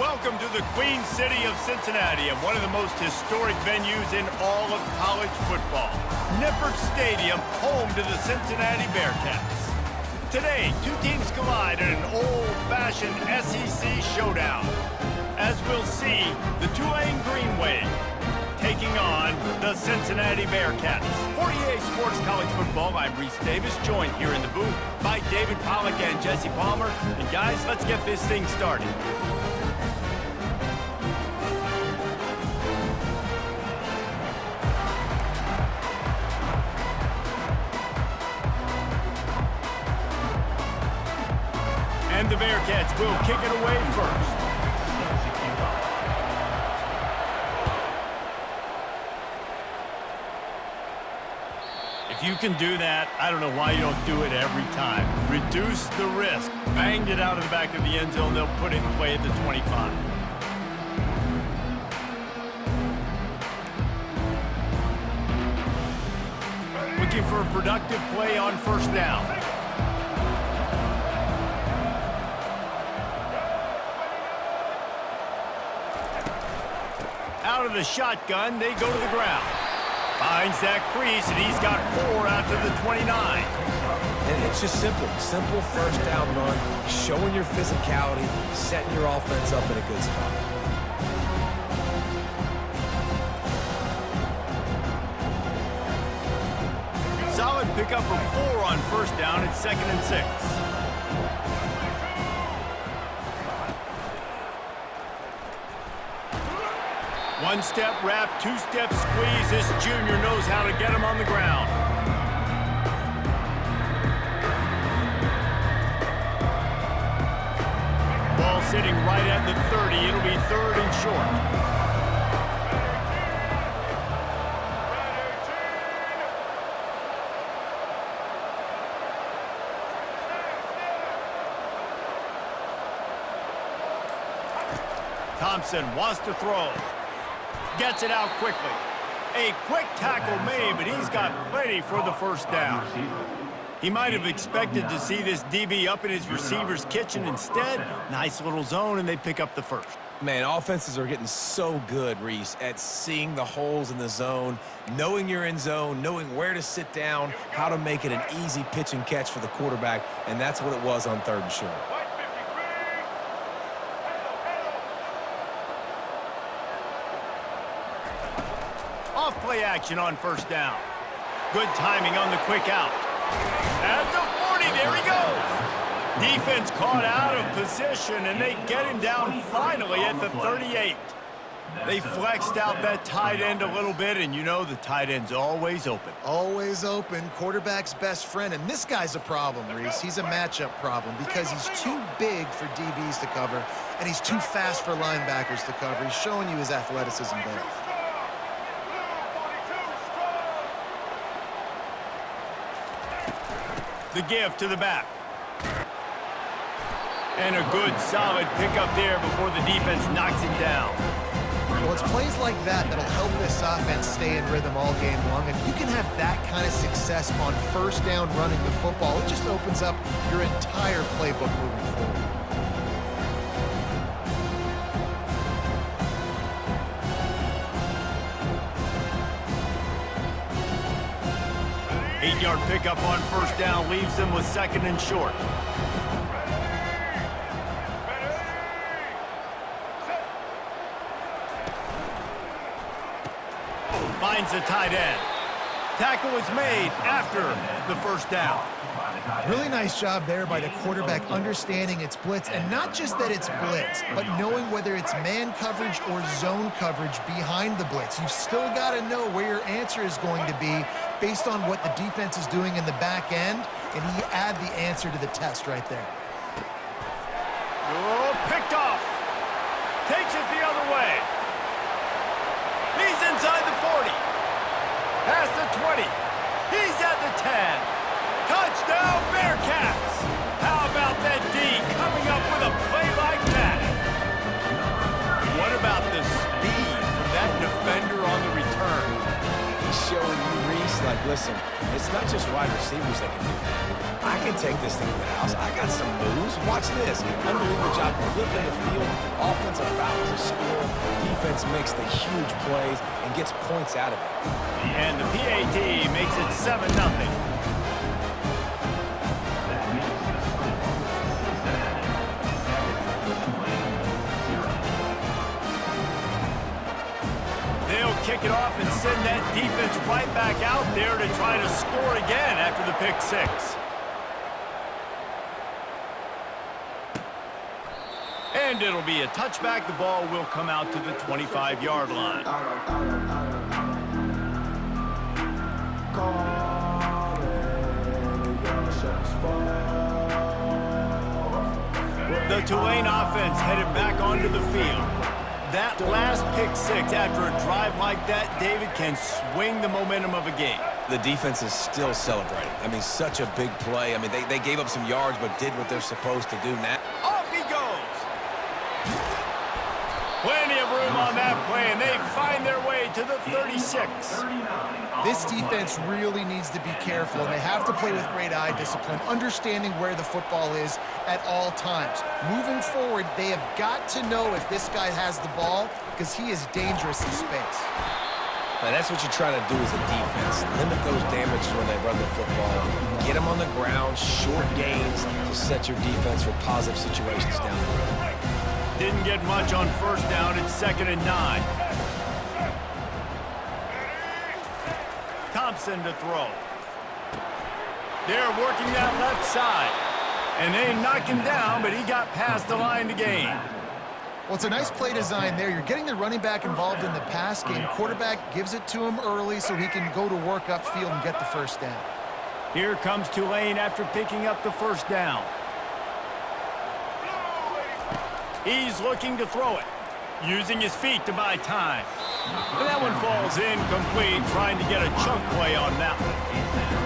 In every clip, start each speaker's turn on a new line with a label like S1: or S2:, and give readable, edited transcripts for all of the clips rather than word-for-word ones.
S1: Welcome to the Queen City of Cincinnati and one of the most historic venues in all of college football. Nippert Stadium, home to the Cincinnati Bearcats. Today, two teams collide in an old-fashioned SEC showdown. As we'll see, the Tulane Green Wave taking on the Cincinnati Bearcats. 48 Sports College Football, I'm Reese Davis, joined here in the booth by David Pollack and Jesse Palmer. And guys, let's get this thing started. And the Bearcats will kick it away first. If you can do that, I don't know why you don't do it every time. Reduce the risk. Banged it out of the back of the end zone. They'll put it in play at the 25. Looking for a productive play on first down. Out of the shotgun, they go to the ground. Finds that crease, and he's got 4 out to the 29.
S2: And it's just simple. Simple first down run, showing your physicality, setting your offense up in a good spot.
S1: Solid pickup of 4 on first down. It's 2nd and 6. One-step wrap, two-step squeeze. This junior knows how to get him on the ground. Ball sitting right at the 30. It'll be 3rd and short. Thompson wants to throw. Gets it out quickly. A quick tackle made, but he's got plenty for the first down. He might have expected to see this DB up in his receiver's kitchen. Instead, nice little zone, and they pick up the first.
S2: Man, offenses are getting so good, Reese, at seeing the holes in the zone, knowing you're in zone, knowing where to sit down, how to make it an easy pitch and catch for the quarterback, and that's what it was on 3rd and short.
S1: Off-play action on first down. Good timing on the quick out. At the 40, there he goes. Defense caught out of position, and they get him down finally at the 38. They flexed out that tight end a little bit, and you know the tight end's always open.
S3: Always open, quarterback's best friend. And this guy's a problem, Reese. He's a matchup problem because he's too big for DBs to cover, and he's too fast for linebackers to cover. He's showing you his athleticism there.
S1: The give to the back. And a good, solid pickup there before the defense knocks it down.
S3: Well, it's plays like that that'll help this offense stay in rhythm all game long. If you can have that kind of success on first down running the football, it just opens up your entire playbook moving forward.
S1: Eight-yard pickup on first down leaves them with 2nd and short. Finds the tight end. Tackle is made after the first down.
S3: Really nice job there by the quarterback understanding it's blitz, and not just that it's blitz, but knowing whether it's man coverage or zone coverage behind the blitz. You've still got to know where your answer is going to be based on what the defense is doing in the back end, and he add the answer to the test right there.
S1: Oh, picked off. Takes it the other way. He's inside the 40. Past the 20. He's at the 10. Touchdown, Bearcats! How about that D coming up with a play like that? What about the speed of that defender on the return?
S2: He's showing you, Reese, like Listen, it's not just wide receivers that can do that. I can take this thing to the house. I got some moves. Watch this. Unbelievable job flipping the field. Offense about to score. Defense makes the huge plays and gets points out of it.
S1: And the PAT makes it 7-0. They'll kick it off and send that defense right back out there to try to score again after the pick six. And it'll be a touchback. The ball will come out to the 25-yard line. The Tulane offense headed back onto the field. That last pick six after a drive like that, David, can swing the momentum of a game.
S2: The defense is still celebrating. I mean, such a big play. I mean, they gave up some yards but did what they're supposed to do now.
S1: Off he goes. Plenty of room on that play, and they find their way to the 36.
S3: This defense really needs to be careful, and they have to play with great eye discipline, understanding where the football is at all times. Moving forward, they have got to know if this guy has the ball, because he is dangerous in space.
S2: Now, that's what you try to do as a defense. Limit those damages when they run the football. Get them on the ground, short gains to set your defense for positive situations down the road.
S1: Didn't get much on first down. It's 2nd and 9. Thompson to throw. They're working that left side. And they knocked him down, but he got past the line to gain.
S3: Well, it's a nice play design there. You're getting the running back involved in the pass game. Quarterback gives it to him early so he can go to work upfield and get the first down.
S1: Here comes Tulane after picking up the first down. He's looking to throw it, using his feet to buy time. And that one falls incomplete, trying to get a chunk play on that one.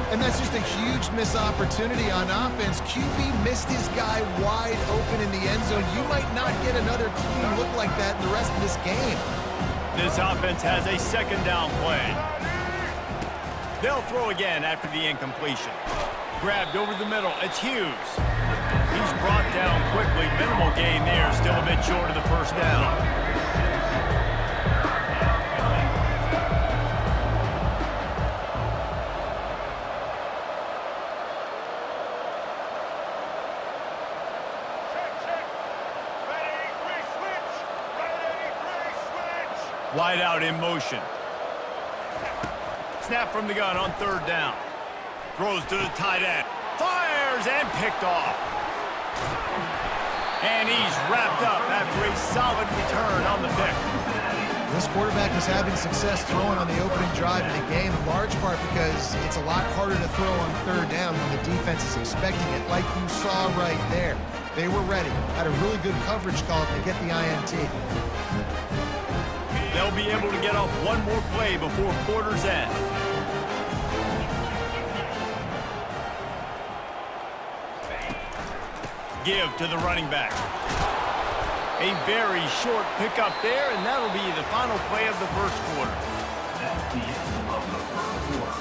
S3: And that's just a huge missed opportunity on offense. QB missed his guy wide open in the end zone. You might not get another clean look like that in the rest of this game.
S1: This offense has a 2nd down play. They'll throw again after the incompletion. Grabbed over the middle. It's Hughes. He's brought down quickly. Minimal gain there. Still a bit short of the first down. Wide out in motion. Snap from the gun on 3rd down. Throws to the tight end. Fires and picked off. And he's wrapped up after a solid return on the pick.
S3: This quarterback was having success throwing on the opening drive of the game, in large part because it's a lot harder to throw on 3rd down when the defense is expecting it, like you saw right there. They were ready. Had a really good coverage call to get the INT.
S1: They'll be able to get off one more play before quarter's end. Give to the running back. A very short pickup there, and that'll be the final play of the first quarter.
S4: That's the end of the first quarter.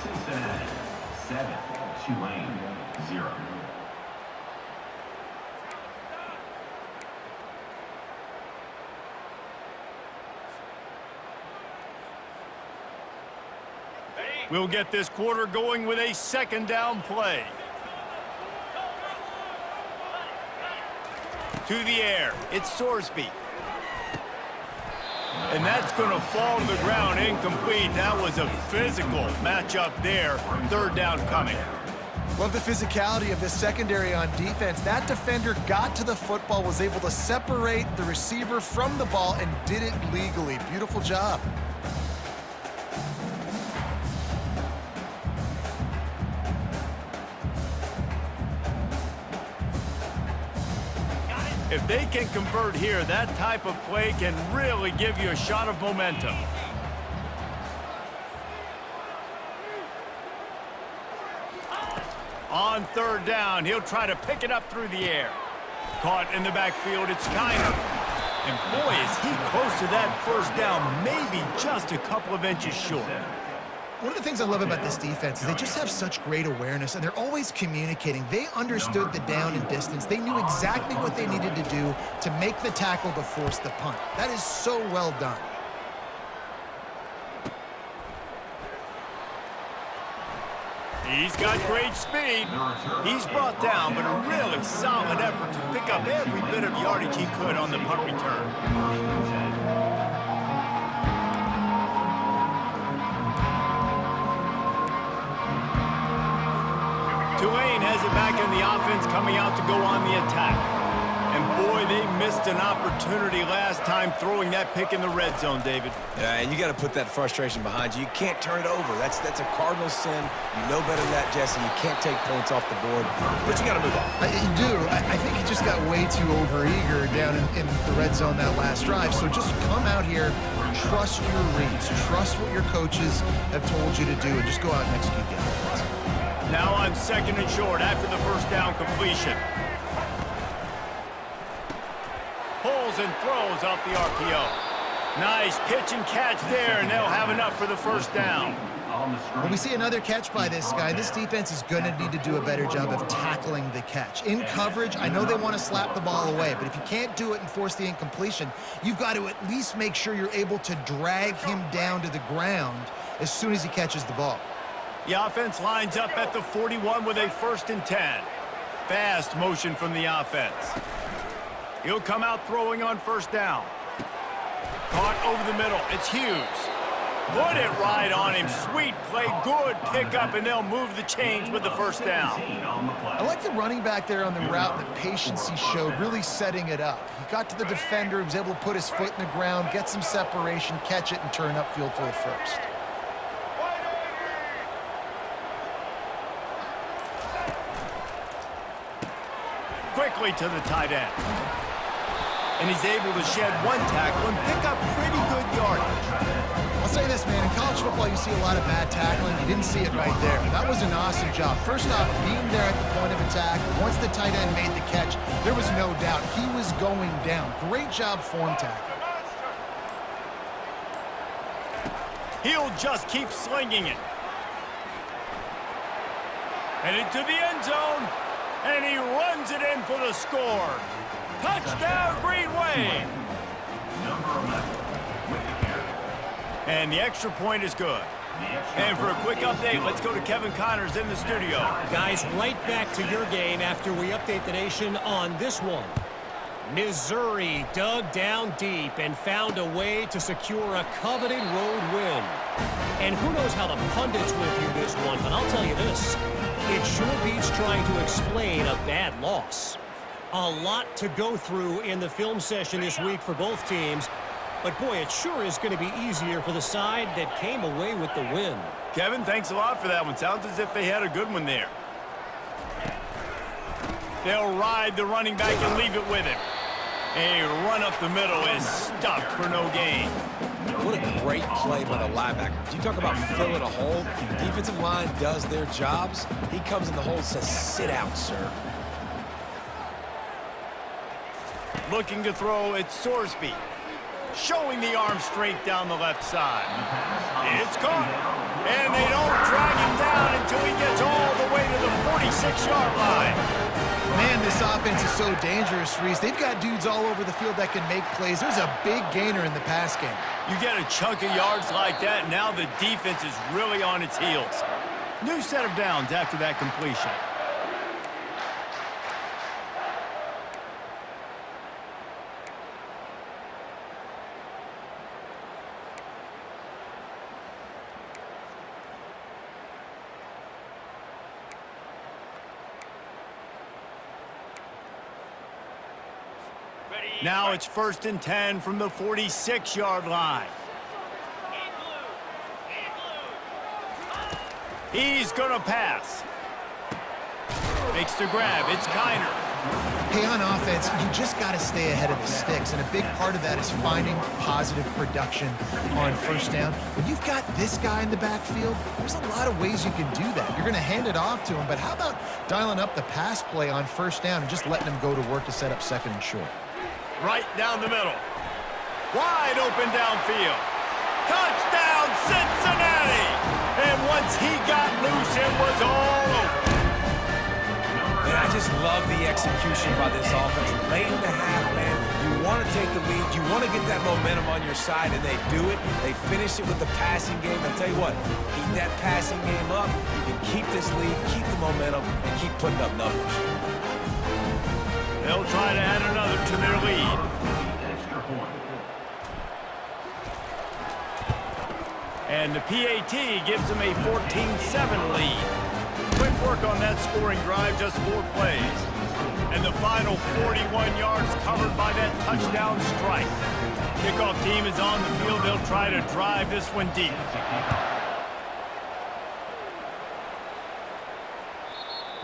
S4: Cincinnati 7, Tulane 0.
S1: We'll get this quarter going with a 2nd down play. To the air, it's Sorsby. And that's going to fall to the ground incomplete. That was a physical matchup there. 3rd down coming.
S3: Love the physicality of this secondary on defense. That defender got to the football, was able to separate the receiver from the ball, and did it legally. Beautiful job.
S1: If they can convert here, that type of play can really give you a shot of momentum. On 3rd down, he'll try to pick it up through the air. Caught in the backfield, it's Kiner. And boy, is he close to that first down, maybe just a couple of inches short.
S3: One of the things I love about this defense is they just have such great awareness, and they're always communicating. They understood the down and distance. They knew exactly what they needed to do to make the tackle to force the punt. That is so well done.
S1: He's got great speed. He's brought down, but a really solid effort to pick up every bit of yardage he could on the punt return. Tulane has it back in the offense, coming out to go on the attack. And boy, they missed an opportunity last time throwing that pick in the red zone, David.
S2: Yeah, and you got to put that frustration behind you. You can't turn it over. That's a cardinal sin. You know better than that, Jesse. You can't take points off the board, but you got to move on.
S3: You do. I think he just got way too overeager down in the red zone that last drive. So just come out here, trust your reads, trust what your coaches have told you to do, and just go out and execute the offense.
S1: Now on 2nd and short after the first down completion. Pulls and throws off the RPO. Nice pitch and catch there, and they'll have enough for the first down.
S3: When we see another catch by this guy, this defense is going to need to do a better job of tackling the catch. In coverage, I know they want to slap the ball away, but if you can't do it and force the incompletion, you've got to at least make sure you're able to drag him down to the ground as soon as he catches the ball.
S1: The offense lines up at the 41 with a 1st and 10. Fast motion from the offense. He'll come out throwing on 1st down. Caught over the middle. It's Hughes. Put it right on him. Sweet play. Good pickup, and they'll move the chains with the 1st down.
S3: I like the running back there on the route and the patience he showed, really setting it up. He got to the defender, he was able to put his foot in the ground, get some separation, catch it, and turn upfield for the 1st.
S1: Quickly to the tight end. And he's able to shed one tackle and pick up pretty good yardage.
S3: I'll say this, man. In college football, you see a lot of bad tackling. You didn't see it right there. That was an awesome job. First off, being there at the point of attack. Once the tight end made the catch, there was no doubt he was going down. Great job form tackle.
S1: He'll just keep slinging it. Headed to the end zone. And he runs it in for the score. Touchdown, Green Wave. And the extra point is good. And for a quick update, let's go to Kevin Connors in the studio.
S5: Guys, right back to your game after we update the nation on this one. Missouri dug down deep and found a way to secure a coveted road win. And who knows how the pundits will view this one, but I'll tell you this. It sure beats trying to explain a bad loss. A lot to go through in the film session this week for both teams. But, boy, it sure is going to be easier for the side that came away with the win.
S1: Kevin, thanks a lot for that one. Sounds as if they had a good one there. They'll ride the running back and leave it with him. A run up the middle is stuffed for no gain.
S2: What a great play by the linebacker. You talk about filling a hole. Defensive line does their jobs. He comes in the hole and says, sit out, sir.
S1: Looking to throw, it's Sorsby. Showing the arm strength down the left side. It's caught. And they don't drag him down until he gets all the way to the 46-yard line.
S3: Man, this offense is so dangerous, Reese. They've got dudes all over the field that can make plays. There's a big gainer in the pass game.
S1: You get a chunk of yards like that, now the defense is really on its heels. New set of downs after that completion. Now it's 1st and 10 from the 46-yard line. He's going to pass. Makes the grab. It's Kiner.
S3: Hey, on offense, you just got to stay ahead of the sticks, and a big part of that is finding positive production on 1st down. When you've got this guy in the backfield, there's a lot of ways you can do that. You're going to hand it off to him, but how about dialing up the pass play on 1st down and just letting him go to work to set up 2nd and short?
S1: Right down the middle. Wide open downfield. Touchdown, Cincinnati! And loose. It was all over.
S2: And I just love the execution by this offense. Late in the half, man, you want to take the lead. You want to get that momentum on your side, and they do it. They finish it with the passing game. And tell you what, keep that passing game up. You can keep this lead, keep the momentum, and keep putting up numbers.
S1: They'll try to add another to their lead. And the PAT gives them a 14-7 lead. Quick work on that scoring drive, just 4 plays. And the final 41 yards covered by that touchdown strike. Kickoff team is on the field. They'll try to drive this one deep.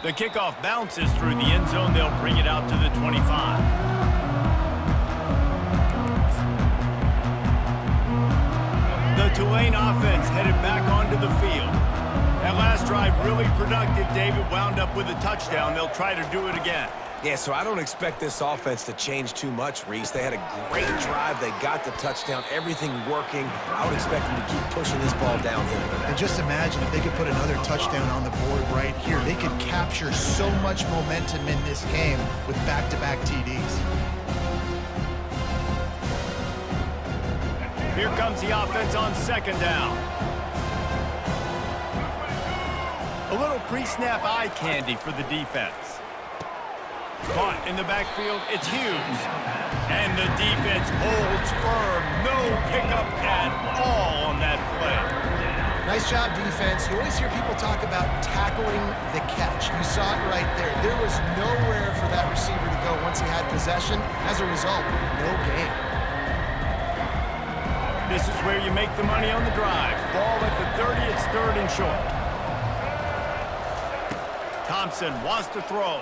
S1: The kickoff bounces through the end zone. They'll bring it out to the 25. The Tulane offense headed back onto the field. That last drive really productive. David wound up with a touchdown. They'll try to do it again.
S2: Yeah, so I don't expect this offense to change too much, Reese. They had a great drive. They got the touchdown. Everything working. I would expect them to keep pushing this ball downhill.
S3: And just imagine if they could put another touchdown on the board right here. They could capture so much momentum in this game with back-to-back TDs.
S1: Here comes the offense on second down. A little pre-snap eye candy for the defense. Caught in the backfield, it's Hughes. And the defense holds firm. No pickup at all on that play.
S3: Nice job, defense. You always hear people talk about tackling the catch. You saw it right there. There was nowhere for that receiver to go once he had possession. As a result, no gain.
S1: This is where you make the money on the drive. Ball at the 30, it's 3rd and short. Thompson wants to throw.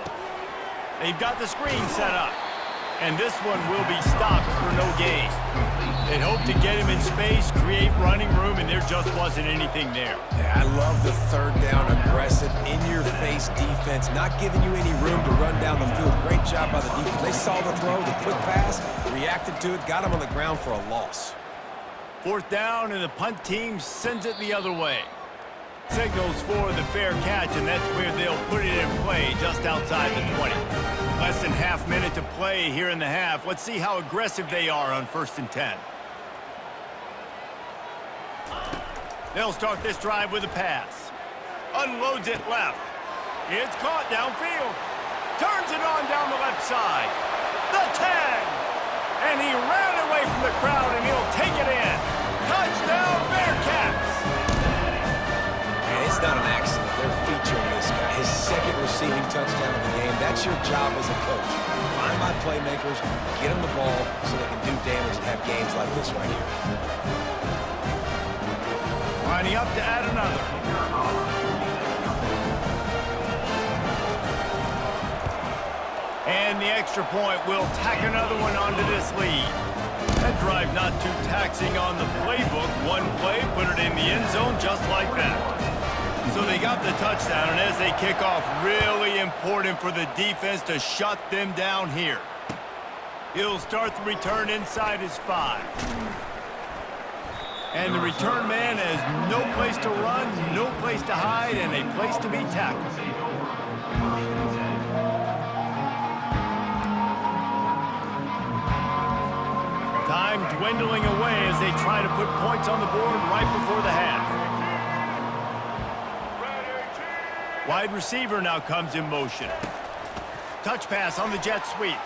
S1: They've got the screen set up. And this one will be stopped for no gain. They hope to get him in space, create running room, and there just wasn't anything there.
S2: Yeah, I love the 3rd down, aggressive, in-your-face defense, not giving you any room to run down the field. Great job by the defense. They saw the throw, the quick pass, reacted to it, got him on the ground for a loss.
S1: 4th down, and the punt team sends it the other way. Signals for the fair catch, and that's where they'll put it in play, just outside the 20. Less than half minute to play here in the half. Let's see how aggressive they are on 1st and 10. They'll start this drive with a pass. Unloads it left. It's caught downfield. Turns it on down the left side. The 10! And he ran away from the crowd, and he'll take it in. Touchdown, Bearcats!
S2: And it's not an accident. They're featuring this guy. His 2nd receiving touchdown of the game. That's your job as a coach. Find my playmakers, get them the ball so they can do damage and have games like this right here.
S1: Lining up to add another. And the extra point will tack another one onto this lead. That drive not too taxing on the playbook. One play, put it in the end zone just like that. So they got the touchdown, and as they kick off, really important for the defense to shut them down here. He'll start the return inside his 5. And the return man has no place to run, no place to hide, and a place to be tackled. Time dwindling away as they try to put points on the board right before the half. Wide receiver now comes in motion. Touch pass on the jet sweep.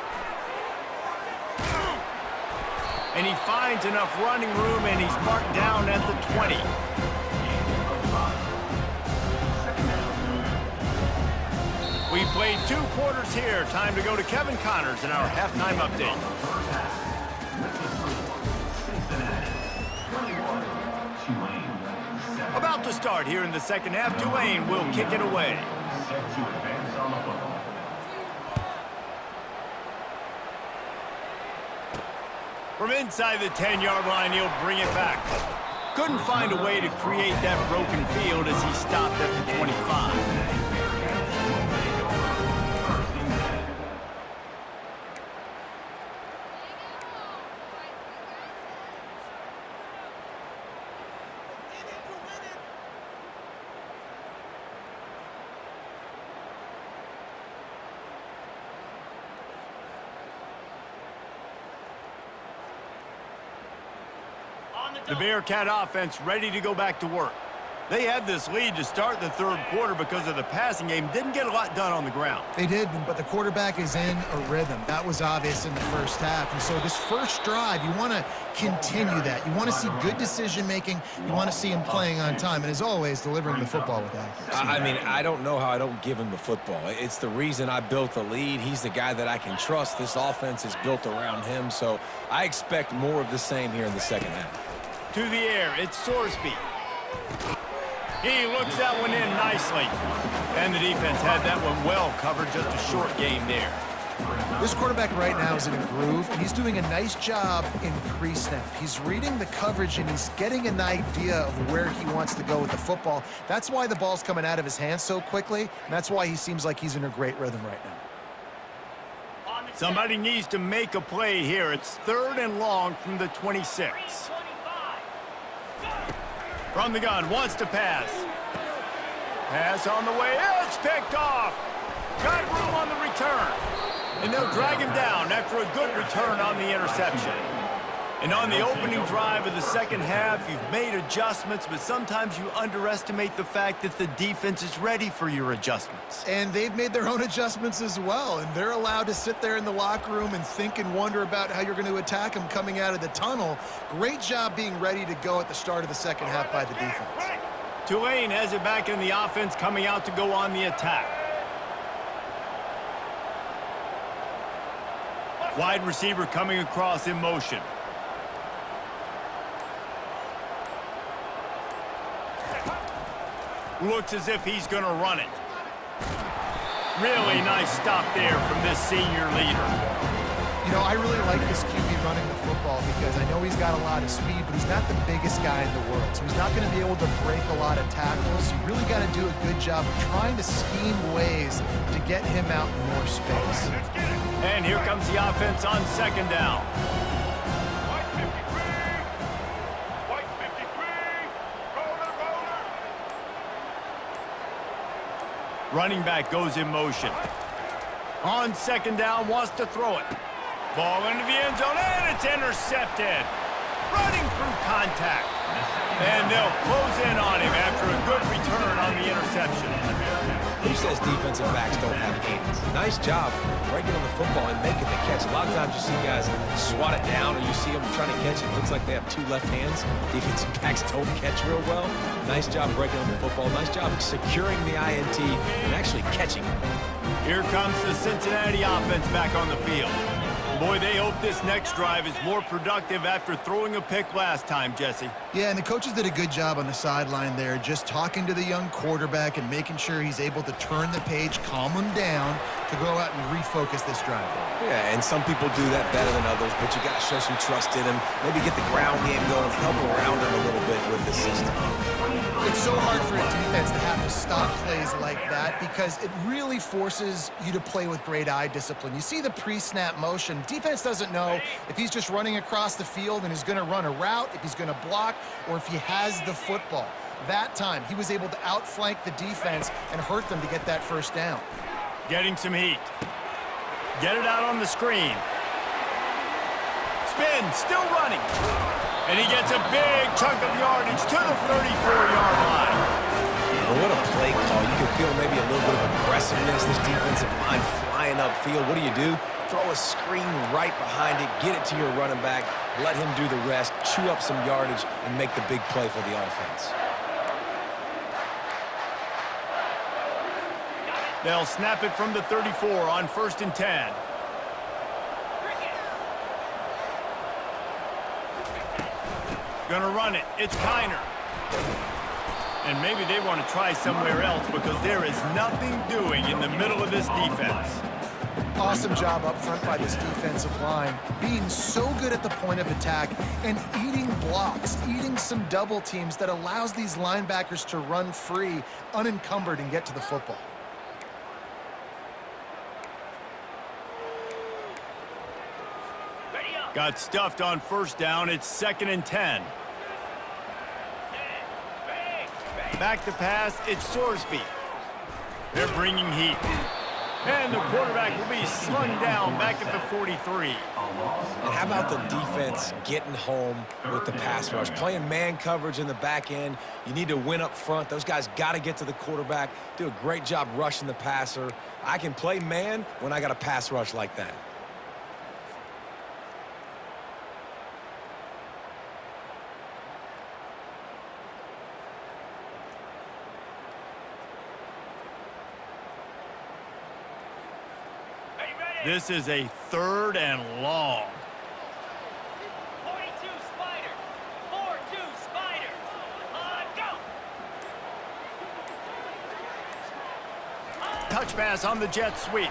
S1: And he finds enough running room, and he's marked down at the 20. We've played 2 quarters here. Time to go to Kevin Connors in our halftime update. About to start here in the second half. Tulane will kick it away. From inside the 10-yard line, he'll bring it back. Couldn't find a way to create that broken field as he stopped at the 25. The Bearcat offense ready to go back to work. They had this lead to start the third quarter because of the passing game. Didn't get a lot done on the ground.
S3: They did, but the quarterback is in a rhythm. That was obvious in the first half. And so this first drive, you want to continue that. You want to see good decision-making. You want to see him playing on time. And as always, delivering the football with accuracy.
S2: I mean, I don't know how I don't give him the football. It's the reason I built the lead. He's the guy that I can trust. This offense is built around him. So I expect more of the same here in the second half.
S1: To the air, it's Sorsby. He looks that one in nicely. And the defense had that one well covered. Just a short game there.
S3: This quarterback right now is in a groove, and he's doing a nice job in pre-snap. He's reading the coverage, and he's getting an idea of where he wants to go with the football. That's why the ball's coming out of his hands so quickly, and that's why he seems like he's in a great rhythm right now.
S1: Somebody needs to make a play here. It's 3rd and long from the 26. From the gun, wants to pass. Pass on the way. It's picked off. Got room on the return. And they'll drag him down after a good return on the interception. And on the opening drive of the second half, you've made adjustments, but sometimes you underestimate the fact that the defense is ready for your adjustments.
S3: And they've made their own adjustments as well, and they're allowed to sit there in the locker room and think and wonder about how you're going to attack them coming out of the tunnel. Great job being ready to go at the start of the second half by the defense.
S1: Tulane has it back in the offense, coming out to go on the attack. Wide receiver coming across in motion. Looks as if he's going to run it. Really nice stop there from this senior leader.
S3: You know, I really like this QB running the football because I know he's got a lot of speed, but he's not the biggest guy in the world. So he's not going to be able to break a lot of tackles. You really got to do a good job of trying to scheme ways to get him out in more space.
S1: And here comes the offense on 2nd down. Running back goes in motion. On 2nd down, wants to throw it. Ball into the end zone, and it's intercepted. Running through contact. And they'll close in on him after a good return on the interception.
S2: Who says defensive backs don't have hands? Nice job breaking on the football and making the catch. A lot of times you see guys swat it down or you see them trying to catch it. It looks like they have 2 left hands. Defensive backs don't catch real well. Nice job breaking on the football. Nice job securing the INT and actually catching it.
S1: Here comes the Cincinnati offense back on the field. Boy, they hope this next drive is more productive after throwing a pick last time, Jesse.
S3: Yeah, and the coaches did a good job on the sideline there, just talking to the young quarterback and making sure he's able to turn the page, calm him down, to go out and refocus this drive.
S2: Yeah, and some people do that better than others, but you got to show some trust in him. Maybe get the ground game going, help around him a little bit with the system.
S3: It's so hard for a defense to have to stop plays like that because it really forces you to play with great eye discipline. You see the pre-snap motion. Defense doesn't know if he's just running across the field and is going to run a route, if he's going to block, or if he has the football. That time, he was able to outflank the defense and hurt them to get that first down.
S1: Getting some heat. Get it out on the screen. Spin, still running. And he gets a big chunk of yardage to the 34-yard line.
S2: And what a play call. You can feel maybe a little bit of aggressiveness, this defensive line flying upfield. What do? Throw a screen right behind it, get it to your running back, let him do the rest, chew up some yardage, and make the big play for the offense.
S1: They'll snap it from the 34 on 1st and 10. Gonna run it. It's Kiner. And maybe they want to try somewhere else because there is nothing doing in the middle of this defense.
S3: Awesome job up front by this defensive line, being so good at the point of attack and eating blocks, eating some double teams that allows these linebackers to run free, unencumbered, and get to the football.
S1: Got stuffed on 1st down. It's 2nd and 10. Back to pass. It's Sorsby. They're bringing heat. And the quarterback will be slung down back at the 43.
S2: And how about the defense getting home with the pass rush? Playing man coverage in the back end. You need to win up front. Those guys got to get to the quarterback, do a great job rushing the passer. I can play man when I got a pass rush like that.
S1: This is a 3rd and long.
S6: 42 Spider. 4-2 Spider. Go.
S1: Touch pass on the jet sweep.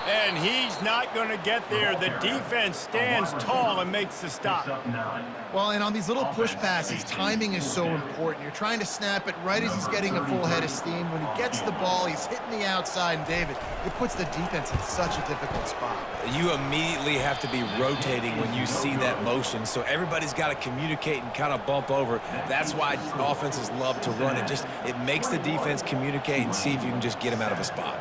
S1: And he's not going to get there. The defense stands tall and makes the stop.
S3: Well, and on these little push passes, timing is so important. You're trying to snap it right as he's getting a full head of steam. When he gets the ball, he's hitting the outside, and David, it puts the defense in such a difficult spot.
S2: You immediately have to be rotating when you see that motion, so everybody's got to communicate and kind of bump over. That's why offenses love to run it. It makes the defense communicate and see if you can just get him out of a spot.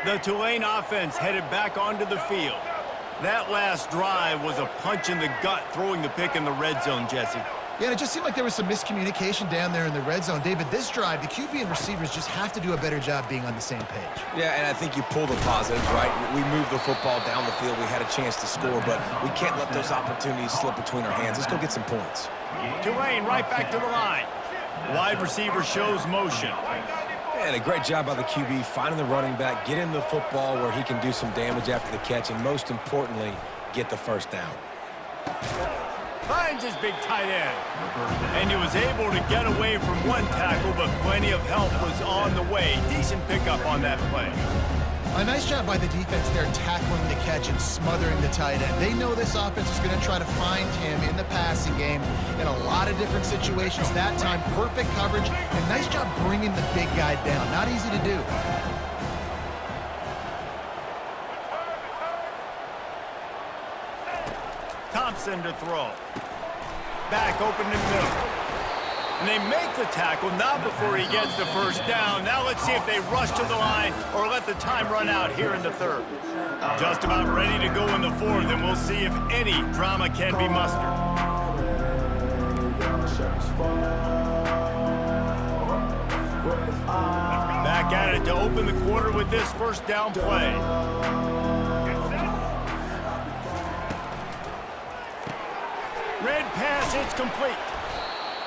S1: The Tulane offense headed back onto the field. That last drive was a punch in the gut, throwing the pick in the red zone, Jesse.
S3: Yeah, and it just seemed like there was some miscommunication down there in the red zone. David, this drive, the QB and receivers just have to do a better job being on the same page.
S2: Yeah, and I think you pull the positives, right? We moved the football down the field. We had a chance to score, but we can't let those opportunities slip between our hands. Let's go get some points.
S1: Tulane right back to the line. Wide receiver shows motion.
S2: And a great job by the QB finding the running back, get him the football where he can do some damage after the catch, and most importantly, get the first down.
S1: Finds his big tight end. And he was able to get away from one tackle, but plenty of help was on the way. Decent pickup on that play.
S3: A nice job by the defense there tackling the catch and smothering the tight end. They know this offense is going to try to find him in the passing game in a lot of different situations. That time, perfect coverage, and nice job bringing the big guy down. Not easy to do.
S1: Thompson to throw. Back open in the middle. And they make the tackle, not before he gets the first down. Now let's see if they rush to the line or let the time run out here in the 3rd. Just about ready to go in the 4th, and we'll see if any drama can be mustered. Back at it to open the quarter with this first down play. Red pass, it's complete.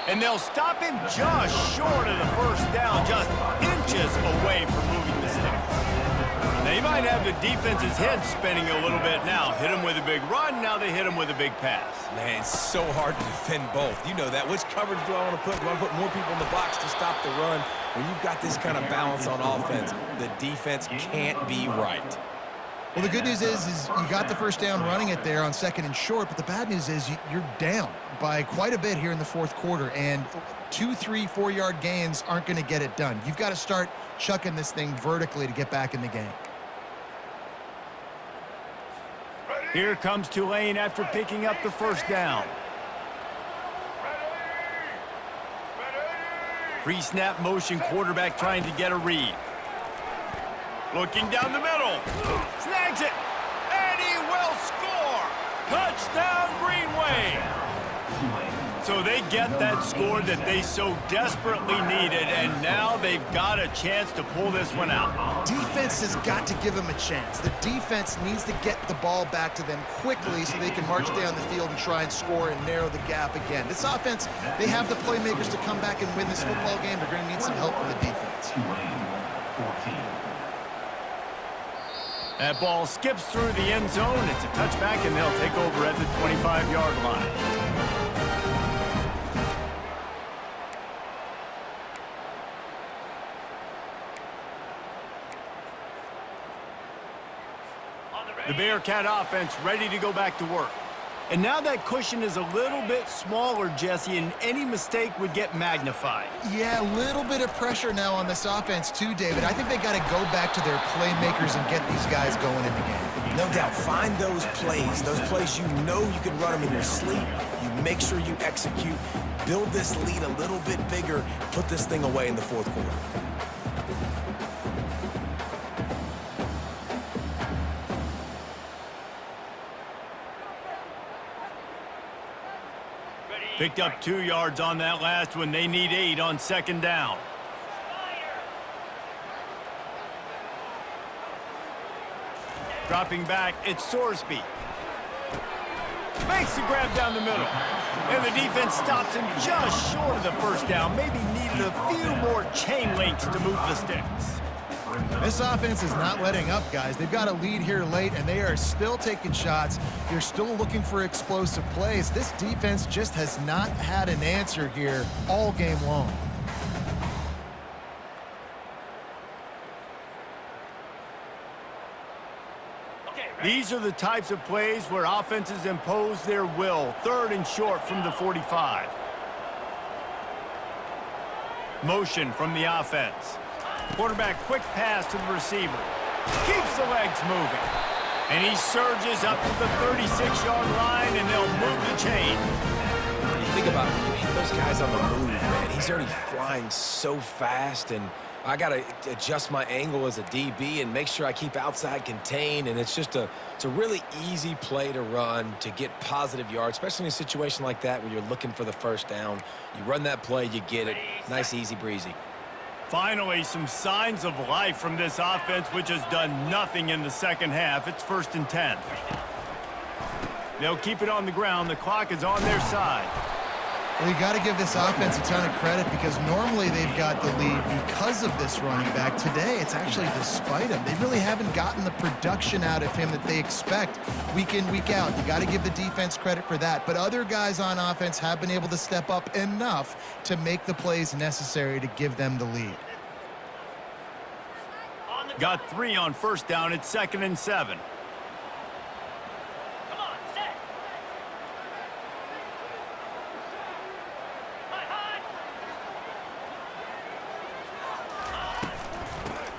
S1: And they'll stop him just short of the first down, just inches away from moving the sticks. They might have the defense's head spinning a little bit now. Hit him with a big run, now they hit him with a big pass.
S2: Man, it's so hard to defend both. You know that. Which coverage do I want to put? Do I want to put more people in the box to stop the run? When you've got this kind of balance on offense, the defense can't be right.
S3: Well, the good news is you got the first down running it there on 2nd and short, but the bad news is you're down by quite a bit here in the 4th quarter, and 2, 3, 4-yard gains aren't going to get it done. You've got to start chucking this thing vertically to get back in the game.
S1: Here comes Tulane after picking up the first down. Pre-snap motion, quarterback trying to get a read. Looking down the middle. Snags it. And he will score. Touchdown, Green Wave. So they get that score that they so desperately needed, and now they've got a chance to pull this one out.
S3: Defense has got to give them a chance. The defense needs to get the ball back to them quickly so they can march down the field and try and score and narrow the gap again. This offense, they have the playmakers to come back and win this football game. They're going to need some help from the defense.
S1: That ball skips through the end zone. It's a touchback, and they'll take over at the 25-yard line. The Bearcat offense ready to go back to work. And now that cushion is a little bit smaller, Jesse, and any mistake would get magnified.
S3: Yeah, a little bit of pressure now on this offense too, David. I think they got to go back to their playmakers and get these guys going in the game.
S2: No doubt, find those plays you know you can run them in your sleep. You make sure you execute, build this lead a little bit bigger, put this thing away in the fourth quarter.
S1: Picked up 2 yards on that last one. They need 8 on second down. Dropping back, it's Sorsby. Makes the grab down the middle. And the defense stops him just short of the first down. Maybe needed a few more chain links to move the sticks.
S3: This offense is not letting up, guys. They've got a lead here late, and they are still taking shots. You're still looking for explosive plays. This defense just has not had an answer here all game long.
S1: These are the types of plays where offenses impose their will. 3rd and short from the 45. Motion from the offense. Quarterback quick pass to the receiver. Keeps the legs moving. And he surges up to the 36-yard line, and they'll move the chain.
S2: When you think about it, you hit those guys on the move, man. He's already flying so fast, and I got to adjust my angle as a DB and make sure I keep outside contained, and it's a really easy play to run to get positive yards, especially in a situation like that where you're looking for the first down. You run that play, you get it. Nice, easy breezy.
S1: Finally, some signs of life from this offense, which has done nothing in the second half. It's 1st and 10. They'll keep it on the ground. The clock is on their side.
S3: Well, you got to give this offense a ton of credit because normally they've got the lead because of this running back. Today, it's actually despite him. They really haven't gotten the production out of him that they expect week in, week out. You got to give the defense credit for that. But other guys on offense have been able to step up enough to make the plays necessary to give them the lead.
S1: Got 3 on first down. It's 2nd and 7.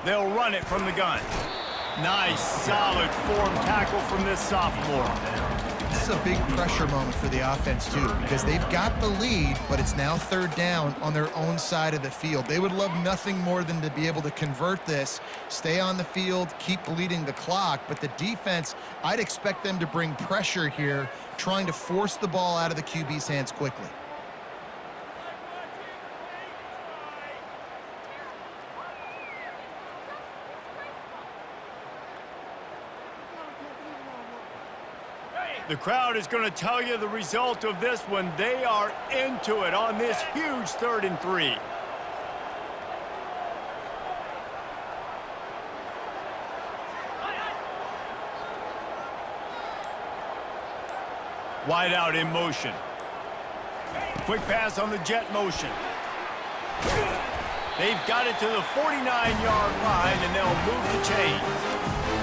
S1: They'll run it from the gun. Nice, solid form tackle from this sophomore.
S3: This is a big pressure moment for the offense, too, because they've got the lead, but it's now 3rd down on their own side of the field. They would love nothing more than to be able to convert this, stay on the field, keep bleeding the clock, but the defense, I'd expect them to bring pressure here, trying to force the ball out of the QB's hands quickly.
S1: The crowd is going to tell you the result of this one. They are into it on this huge 3rd and 3. Wide out in motion. Quick pass on the jet motion. They've got it to the 49-yard line, and they'll move the chains.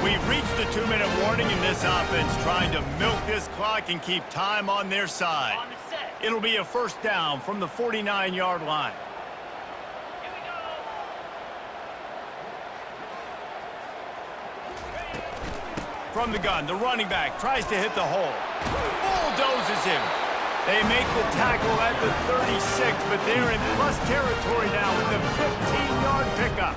S1: We've reached the 2-minute warning in this offense, trying to milk this clock and keep time on their side. It'll be a first down from the 49-yard line. From the gun, the running back tries to hit the hole. Bulldozes him. They make the tackle at the 36, but they're in plus territory now with the 15-yard pickup.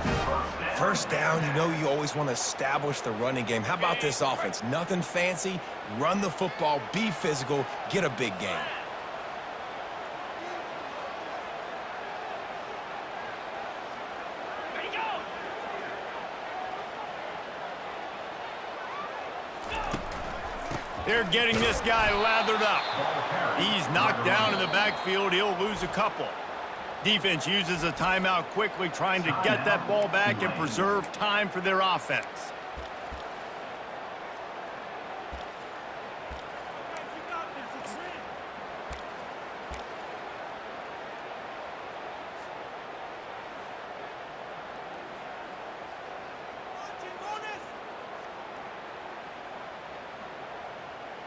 S2: First down, you know you always want to establish the running game. How about this offense? Nothing fancy. Run the football, be physical, get a big gain.
S1: They're getting this guy lathered up. He's knocked down in the backfield. He'll lose a couple. Defense uses a timeout quickly, trying to get that ball back and preserve time for their offense.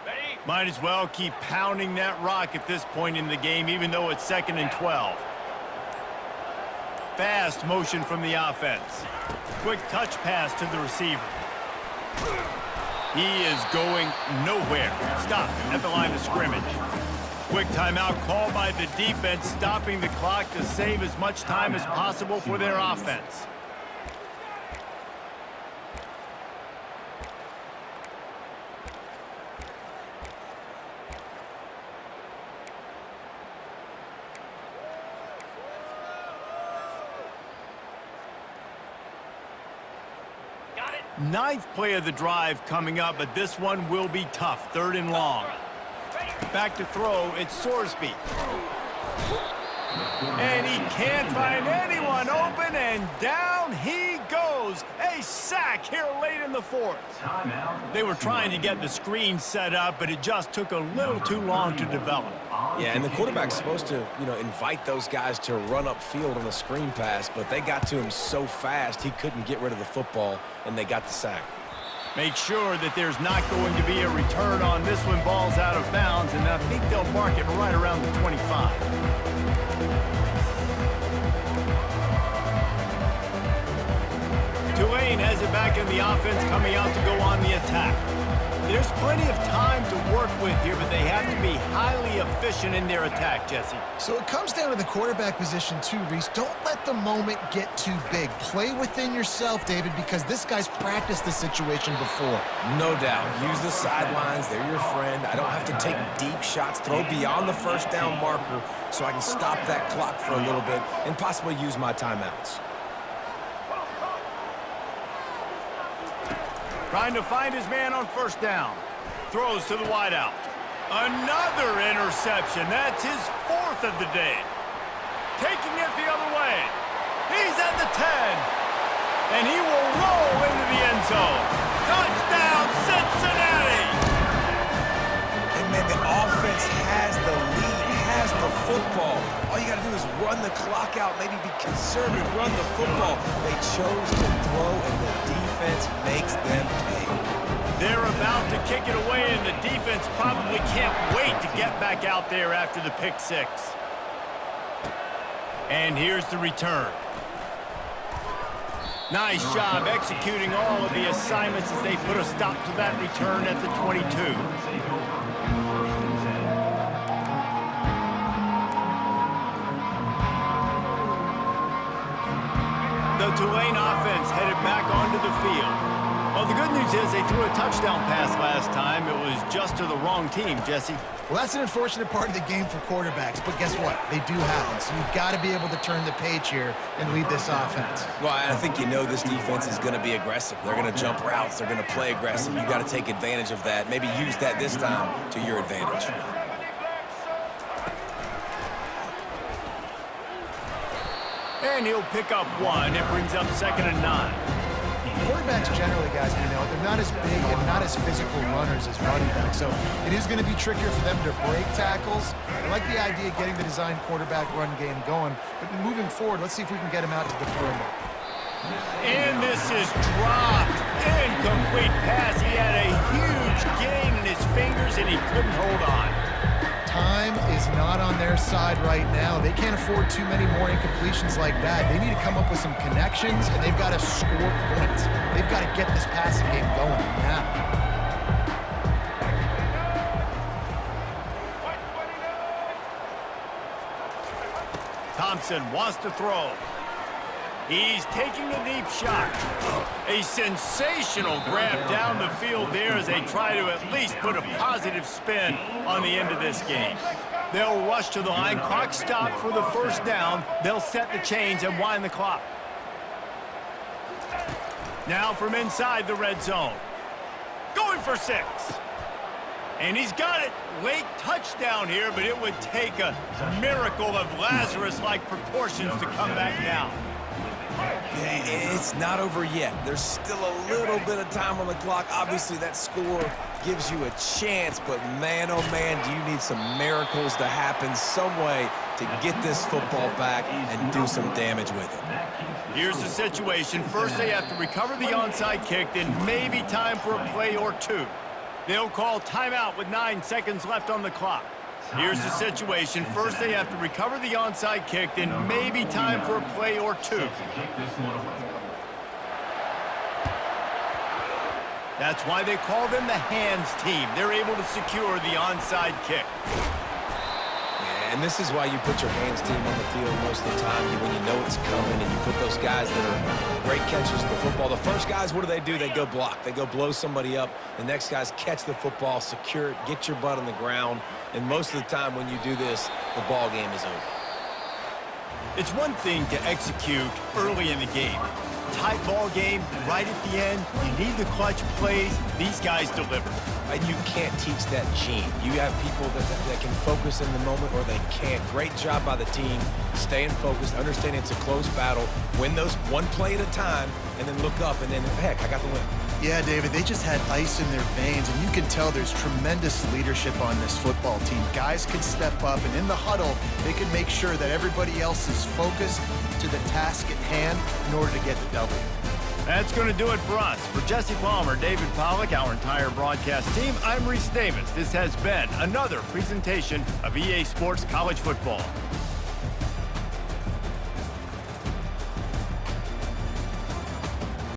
S6: Ready?
S1: Might as well keep pounding that rock at this point in the game, even though it's 2nd and 12. Fast motion from the offense. Quick touch pass to the receiver. He is going nowhere. Stop at the line of scrimmage. Quick timeout called by the defense, stopping the clock to save as much time as possible for their offense. Ninth play of the drive coming up, but this one will be tough. 3rd and long. Back to throw, it's Sorsby. And he can't find anyone open, and down he goes. A sack here late in the 4th. They were trying to get the screen set up, but it just took a little too long to develop.
S2: Yeah, and the quarterback's supposed to, invite those guys to run upfield on the screen pass, but they got to him so fast he couldn't get rid of the football, and they got the sack.
S1: Make sure that there's not going to be a return on this one. Ball's out of bounds, and I think they'll mark it right around the 25. Tulane has it back in the offense, coming out to go on the attack. There's plenty of time to work with here, but they have to be highly efficient in their attack, Jesse.
S3: So it comes down to the quarterback position too, Reese. Don't let the moment get too big. Play within yourself, David, because this guy's practiced the situation before.
S2: No doubt. Use the sidelines. They're your friend. I don't have to take deep shots, throw beyond the 1st down marker so I can stop that clock for a little bit and possibly use my timeouts.
S1: Trying to find his man on 1st down. Throws to the wideout. Another interception. That's his 4th of the day. Taking it the other way. He's at the 10. And he will roll into the end zone. Touchdown, Cincinnati!
S2: And man, the offense has the lead, has the football. All you got to do is run the clock out, maybe be conservative, run the football. They chose to throw, and the defense makes them pay.
S1: They're about to kick it away, and the defense probably can't wait to get back out there after the pick 6. And here's the return. Nice job executing all of the assignments as they put a stop to that return at the 22. The Tulane offense headed back onto the field. Well, the good news is they threw a touchdown pass last time. It was just to the wrong team, Jesse.
S3: Well, that's an unfortunate part of the game for quarterbacks, but guess what? They do happen, so you've got to be able to turn the page here and lead this offense.
S2: Well, I think this defense is going to be aggressive. They're going to jump routes. They're going to play aggressive. You got to take advantage of that. Maybe use that this time to your advantage.
S1: And he'll pick up 1. It brings up 2nd and 9.
S3: Quarterbacks generally, guys, they're not as big and not as physical runners as running backs, so it is going to be trickier for them to break tackles. I like the idea of getting the design quarterback run game going, but moving forward, let's see if we can get him out to the perimeter.
S1: And this is dropped. Incomplete pass. He had a huge gain in his fingers, and he couldn't hold on.
S3: Time is not on their side right now. They can't afford too many more incompletions like that. They need to come up with some connections, and they've got to score points. They've got to get this passing game going now.
S1: Thompson wants to throw. He's taking a deep shot. A sensational grab down the field there as they try to at least put a positive spin on the end of this game. They'll rush to the line. Clock stopped for the 1st down. They'll set the chains and wind the clock. Now from inside the red zone. Going for 6. And he's got it. Late touchdown here, but it would take a miracle of Lazarus-like proportions to come back now.
S2: It's not over yet. There's still a little bit of time on the clock. Obviously, that score gives you a chance, but man, oh man, do you need some miracles to happen some way to get this football back and do some damage with it.
S1: Here's the situation. First, they have to recover the onside kick, then maybe time for a play or 2. They'll call timeout with 9 seconds left on the clock. Here's the situation. First, they have to recover the onside kick, then maybe time for a play or two. That's why they call them the hands team. They're able to secure the onside kick.
S2: And this is why you put your hands team on the field most of the time when you know it's coming, and you put those guys that are great catchers of the football. The first guys, what do? They go block. They go blow somebody up. The next guys catch the football, secure it, get your butt on the ground. And most of the time when you do this, the ball game is over.
S1: It's one thing to execute early in the game. Tight ball game, right at the end, you need the clutch plays. These guys deliver.
S2: And you can't teach that gene. You have people that can focus in the moment, or they can't. Great job by the team, staying focused, understanding it's a close battle, win those one play at a time, and then look up, and then, heck, I got the win.
S3: Yeah, David, they just had ice in their veins, and you can tell there's tremendous leadership on this football team. Guys can step up, and in the huddle, they can make sure that everybody else is focused to the task at hand in order to get the W.
S1: That's going to do it for us. For Jesse Palmer, David Pollack, our entire broadcast team, I'm Reese Davis. This has been another presentation of EA Sports College Football.